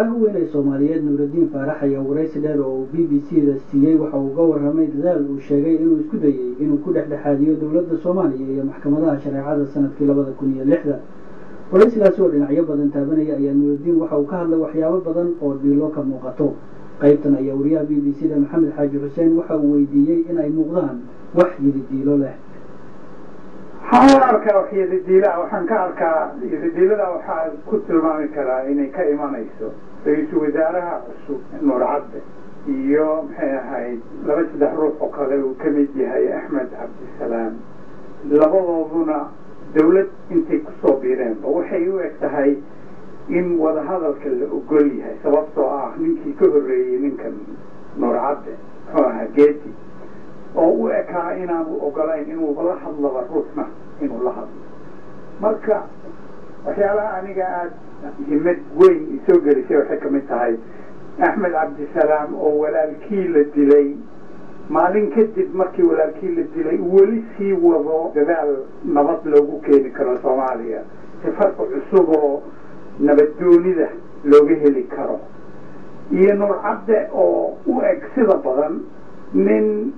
Haweeney Soomaaliyeed Nuuruddin Faarax ayaa wareysi dheer oo BBC-da siiyay waxa uu uga warramay dadaal uu sheegay inuu isku dayay inuu ku dhexdhexaadiyo dowladda Soomaaliya iyo maxkamadaha shareecada sanadkii 2006. Wareysigaas oo dhinacyo badan taabanaya ayaa Nuuruddin waxa uu ka hadlay waxyaabo badan oo dhiilo ka muuqato. qaybtan ayaa wariyaha BBC-da Maxamed Xaaji Xuseen waxa uu weydiiyey in ay muuqdaan wax yididiilo leh. حوارك وحيد الديلاء وحن كارك الديلاء وحال كنت المامي كلا إني كإيمان يسوع رئيس وزراء نور عبد يوم هاي لبس دحروح وقالوا كميدي هاي أحمد عبد السلام لبضونا دولة انت كصوبيرين وحي وقتها إن وذا هذا الكل أقولي هاي سببته منكي كهري منكم نور عبد هو جيتي oo ekaa inaanu ogolayn inuu la hadlaba ruuxna inuu la hadlo marka waxyaalaha aniga aad himad weyn isoo gelisay waxay ka mid tahay axmed cabdisalaam oo walaalkii la dilay maalin kadib markii walaalkii la dilay weli sii wado dadaal nabad loogu keeni karo Soomaaliya si farqi cusub oo nabaddoonida looga heli karo iyo Nuur Cabde oo u eg sida badan nin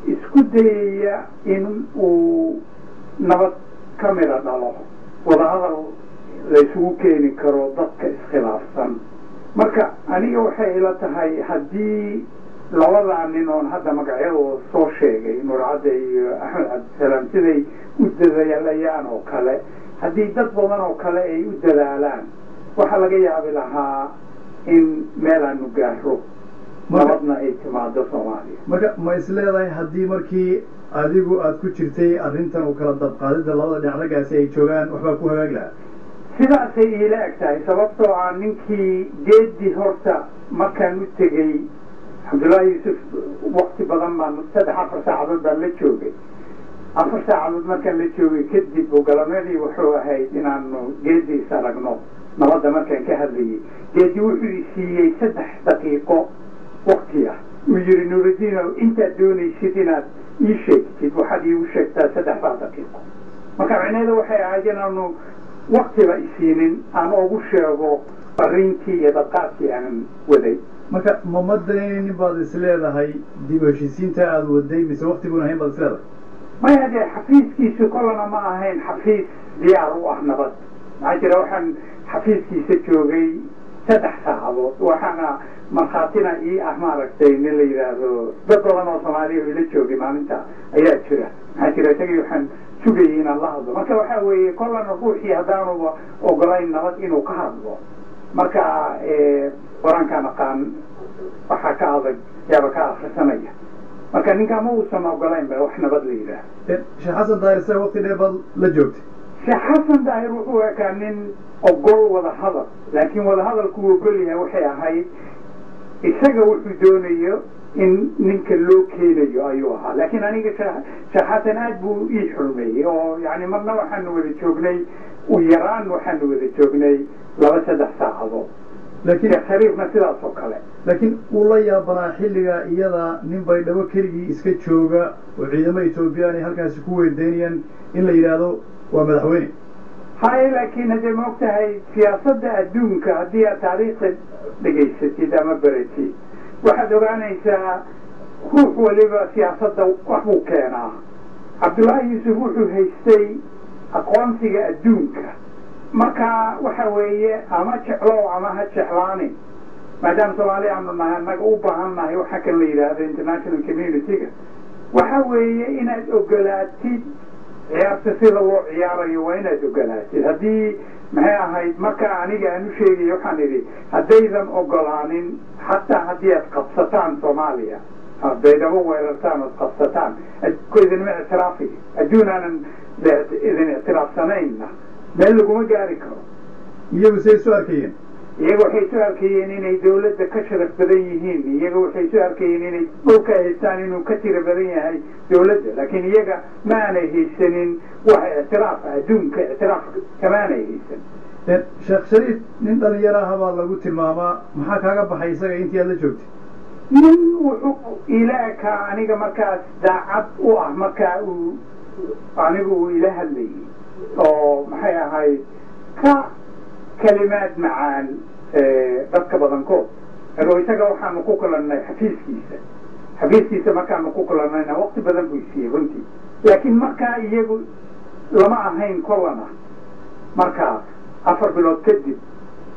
isku dayaya in uu nabad kamira dhalo wada hadal la isugu keeni karo dadka iskhilaafsan marka aniga waxay ila tahay haddii labada nin oo hadda magacyadooda soo sheegay Nuur Cabde iyo Axmed Cabdisalaam siday u dadaalayaan oo kale haddii dad badan oo kale ay u dadaalaan waxa laga yaabi lahaa in meel aanu gaaro nabadna ay timaado Soomaaliya marka ma isleedahay haddii markii adigu aad ku jirtay arrintan oo kala dabqaadida labada dhinacagaasi ay joogaan waxba ku hagaag lahaa sidaasay ila egtahay sababtoo ah ninkii geedii horta markaan u tegey Cabdullaahi Yuusuf waqti badan baan 3-4 saacadood baan la joogay 4 saacadood markaan la joogay kadib ogolamadii wuxuu ahayd inaanu geedii saragno nabadda markaan ka hadlayay geedii wuxuu siiyey 3 daqiiqo وقتها ويجري نور الدين انت دوني سيدنا يشيك واحد يوشك 3 دقائق ما كان عنده وحي عاجنا انه وقت رئيسين انا اوغو شيغو برينتي يدقاتي عن ودي marka ma madayni baad isleedahay dib u heshiisiinta aad waday mise waqtiguna hayn baad isleedahay ma yahay xafiiskiisu kolana ma ahayn xafiis diyaar u ah nabad ma jira waxaan xafiiskiisa joogay 3 saacadood waxaana markhaatina ii maaragtay in la yiraahdo dad badan oo Soomaaliya ila joogay maalinta ayaa jira maxaa jira tagay waxaan sugayay in Allah hadlo marka waxa weeye kolana ruuxii hadaanu ogolayn nabad inuu ka hadlo marka qoranka naqaan waxa ka adag yaaba ka akhrisanaya marka ninka ma uusan ogolayn ba wax nabad la yiraahdo Sheekh Xasan Daahir say waqti dheer bad la joogtay Sheekh Xasan Daahir wuxuu ahaa nin ogol wada hadal laakiin wada hadalku uu ogol yahay waxay ahayd isaga wuxuu doonayo in ninka loo keenayo ayuu ahaa laakiin aniga shaqadan aad buu ii xurmeeyay oo yani marna waxaan wada joognay u yaraan waxaan wada joognay 2-3 saacadood laakiin xariifna sidaas oo kale laakiin uu la yaabanaa xilliga iyada nin bay dhabo keligii iska jooga oo ciidamada Itoobiya ay halkaas ku weedeynayaan in la yiraahdo waa madaxweyne هاي لكن هذا موقتها سياسة الدون كهدية تاريخ دقيستي دا مبرتي واحد رانيسا خوف وليبا سياسة وحبو كينا عبد الله يوسف وحو هيستي أقوانسي الدون marka waxa weeye ama jeclo ama ha jeclaani maadaama Soomaaliya aanu nahay u baahannahay waxa kan la yiraahdo international community waxa weeye inaad ogolaatid ciyaarta sida loo ciyaarayo waa inaad ogolaatid haddii maxay ahayd marka aniga aanu sheegay waxaan idhi haddaydan ogolaanin xataa haddii aad qabsataan Soomaaliya haddaydan weerartaan oo qabsataan idin ma ictiraafi adduunaanan idin ictiraafsanayna meel laguma gaari karo iyagu say soo arkayeen iyagu waxay soo arkayeen inay dawladda ka sharaf badan yihiin iyagu waxay soo arkayeen inay dhulka haystaan inuu ka tiro badan yahay dawladda laakiin iyaga ma aanay haysanin wax ictiraaf adduunka ictiraaf kama aanay haysan Sheekh Shariif nin dhalinyaro ah baa lagu tilmaamaa maxaa kaaga baxay isaga intii aad la joogtay nin wuxuu ilaaka aniga markaas daacad u ah marka uu anigu ila hadlayay oo maxay ahayd ka كلمات معان dadka badankood isaga waxaanu ku kulannay xafiiskiisa markaanu ku kulannayna waqti badan buu siiyey runtii laakiin markaa iyagu lama ahayn kolana markaa 4 bilood kadib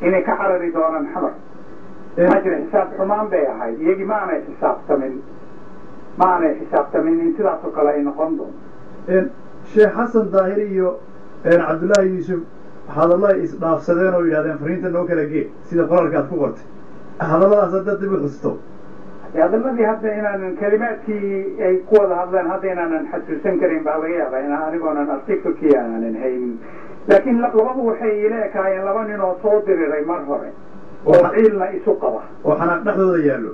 inay ka carari doonaan xamar maxaa jira xisaab xumaan bay ahayd iyagii ma aanay xisaabtamin in sidaas oo kale ay noqon doonto sheekh xasan daahiri iyo cabdullaahi yuusuf hadallay isdhaafsadeen oo yidhahdeen fariinta noo kala gee sida qoraalka aad ku qortay hadalladaas haddaad dib u xusto hadalladii hadda inaanan kalimaadkii ay ku wada hadleen hadda inaanan xasuusan karin baa laga yaabaa in anigoonan artikelkii aanan haynin laakiin labadu waxay ila ekaayeen 2 nin oo soo diriray mar hore oo ciilna isu qaba oo xanaaq dhexdooda yaallo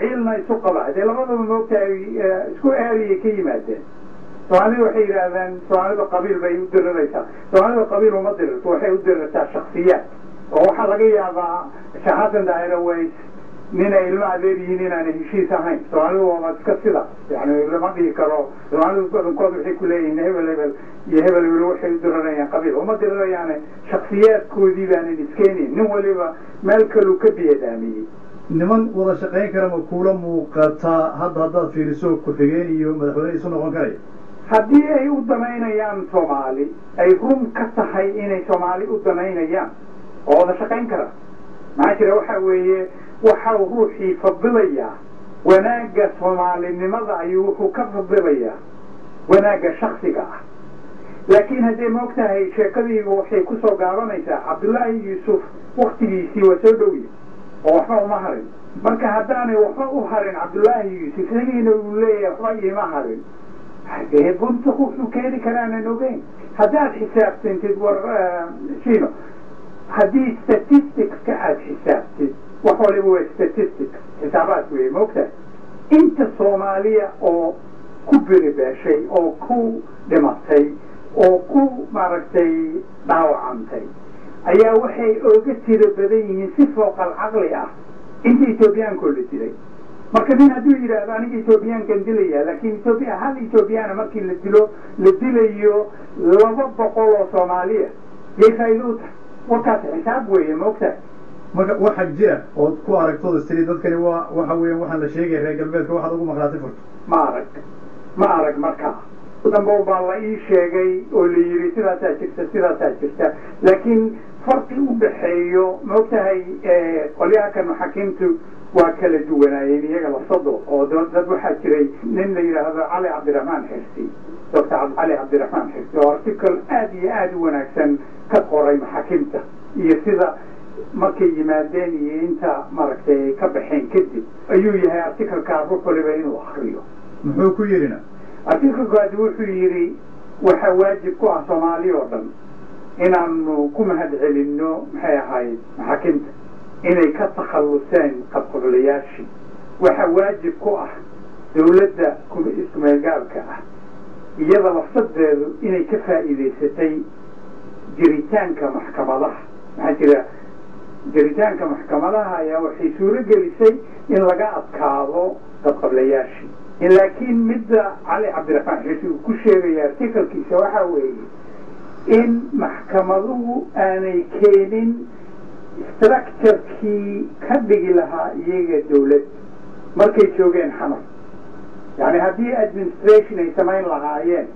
ciilna isu qaba dee labadaba moogtahay isku aariyay ka yimaadeen soomaalidu waxay yidhaahdaan soomaalidu qabiil bay u diriraysaa soomaalidu qabiil uma dirirto waxay u dirirtaa shaksiyaad oo waxaa laga yaabaa sheekh xasan daahir Aways ninay ilmo adeer yihiin inaanay heshiis ahayn soomaalidu waa iska sida yani lama dhihi karo soomaalidu badankood waxay ku leeyihiin hebel waxay u dirirayaan qabiil uma dirirayaane shaksiyaadkoodii baanan iskeenayn nin waliba meel kaluu ka biyadaamiyey niman wada shaqayn kara ma kuula muuqataa haddaad fiiriso ku-xigeen iyo madaxweyne isu noqon karaya haddii ay u danaynayaan soomaali ay run ka tahay inay soomaali u danaynayaan oo wada shaqayn kara maxaa jira waxa weeye waxau ruuxii fadilayaa wanaagga soomaalinimada ayuu wuxuu ka fadilayaa wanaagga shaksiga ah laakiin haddee maogtahay sheekadiiba waxay ku soo gaabanaysaa cabdullaahi yuusuf waktigiisii waa soo dhowya oo waxba uma harin marka haddaanay waxba u harin cabdullaahi yuusuf isagiina uu leeyahay waxba iima harin dee bunta wuxuu keeni karaanan ogeyn haddaad xisaabtantid war shino haddii statisticska aada xisaabtid wax waliba waa statistics xisaabaad weeye maogtahay inta soomaaliya oo ku beribaashay oo ku dhimatay oo ku maaragtay dhaawacantay ayaa waxay ooga tiro badan yihiin si fooqal caqli ah inta ethoobiyankoo la dilay marka nin hadduu yidhaahdo aniga ethoobiyaankan dilaya laakiin ethoobia hal ethoobiyaana markii la dilayo 200 oo soomaaliya yay faa'iido u tahay warkaas xisaab weeye maogtahay marka waxa jira ood ku aragtooda istiri dadkani waxa weeyaan waxaan la sheegay reer galbeedka waxaad ugu maqlaatay furto ma arag markaa dambe baa la ii sheegay oo la yidhi sidaasaa jirta laakiin farqi u dhaxeeyo maogtahay qolyaha kan maxaakiimtu waa kala duwanaayeen iyaga lasado oo dad waxaa jiray nin la yidhaahdo cali cabdiraxmaan xirsi doctor cali cabdiraxmaan xirsi oo article aad iyo aad u wanaagsan ka qoray maxaakiimta iyo sida markay yimaadeen iyo inta maaragtay ka baxeen kadib ayuu yahay articlekaa ruux waliba inuu akriyo muxuu ku yidhina artikelkaasi wuxuu yidhi waxaa waajib ku ah soomaali oo dhan inaanu ku mahad celinno maxay ahayd maxaakiimta inay ka takhalluseen qabqablayaashii waxaa waajib ku ah dawladda iskumeelgaalka ah iyada lafsadeedu inay ka faa'iidaysatay jiritaanka maxkamadaha maxaa jira jiritaanka maxkamadaha ayaa waxay suuro gelisay in laga adkaado qabqablayaashii laakiin midda cali cabdiraxmaan xirsi uu ku sheegaya artikelkiisa waxaa weeye in maxkamaduhu aanay keenin structurekii ka dhigi lahaa iyaga dawlad markay joogeen xamar yani haddii administration ay samayn lahaayeen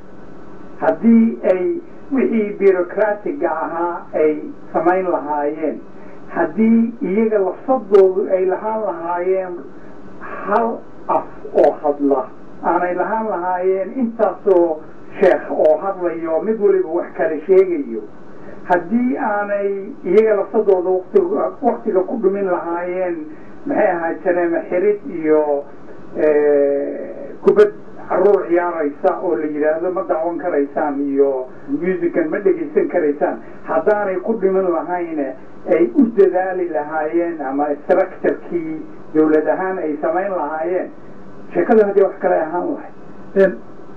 haddii ay wixii bureaucratiga ahaa ay samayn lahaayeen haddii iyaga lafsadoodu ay lahaan lahaayeen hal af oo hadla aanay lahaan lahaayeen intaasoo sheekh oo hadlayo mid waliba wax kale sheegayo haddii aanay iyaga lafsadooda waktiga ku dhumin lahaayeen maxay ahayd janeeme xirid iyo kubad caruur ciyaaraysa oo la yidhaahdo ma dacwan karaysaan iyo musican ma dhegaysan karaysaan haddaanay ku dhimin lahayne ay u dadaali lahaayeen ama structurekii dawlad ahaan ay samayn lahaayeen sheekada haddii wax kale ahaan lahay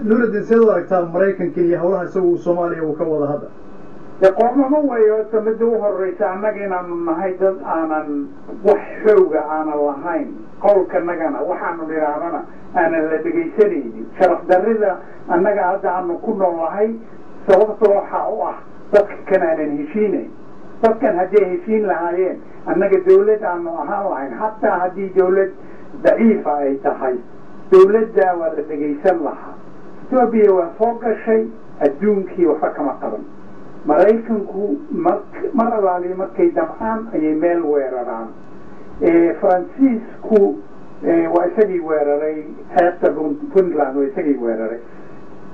nuuruddin seed u aragtaa maraykanka iyo howlaha isagu soomaaliya uu ka wada hadda dee qoomamo weeyo horta midda u horreysa annaga inaanu nahay dad aanan wax xooga aanan lahayn qowlkanagana waxaanu nidhaahdana aanan la dhegaysanaynin sharaf darrida annaga hadda aanu ku nool nahay sababta waxaa u ah dadka kan aanan heshiinayn dadkan hadday heshiin lahaayeen annaga dawlad aanu ahaan lahayn xataa haddii dawlad daciifa ay tahay dawladda waa la dhegaysan lahaa etoobiya waa soo gashay adduunkii waxba kama qaban maraykanku mar alaali markay damcaan ayay meel weeraraan faransiisku waa isagii weeraray xeebta puntland waa isagii weeraray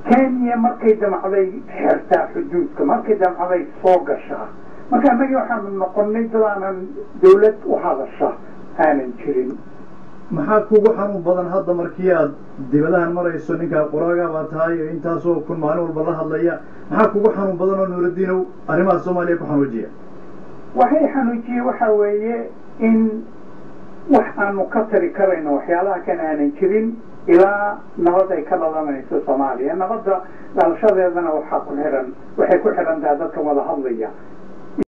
kenya markay damcday xeertaa xuduudka markay damcday soo gashaa marka annagii waxaanu noqonnay dad aanan dawlad u hadasha aanan jirin maxaa kugu xanuun badan hadda markii aad dibadahan marayso ninkaa qoraaga baa tahay oo intaasoo kun maalin walba la hadlaya maxaa kugu xanuun badan oo nuuraddiinow arrimaha soomaaliya ku xanuujiya waxay xanuujiye waxa weeye in wax aanu ka tari karayno waxyaalaha kan aanan jirin ilaa nabad ay ka dhalanayso soomaaliya nabadda dhalashadeedana waxay ku xihan tahay dadka wada hadlaya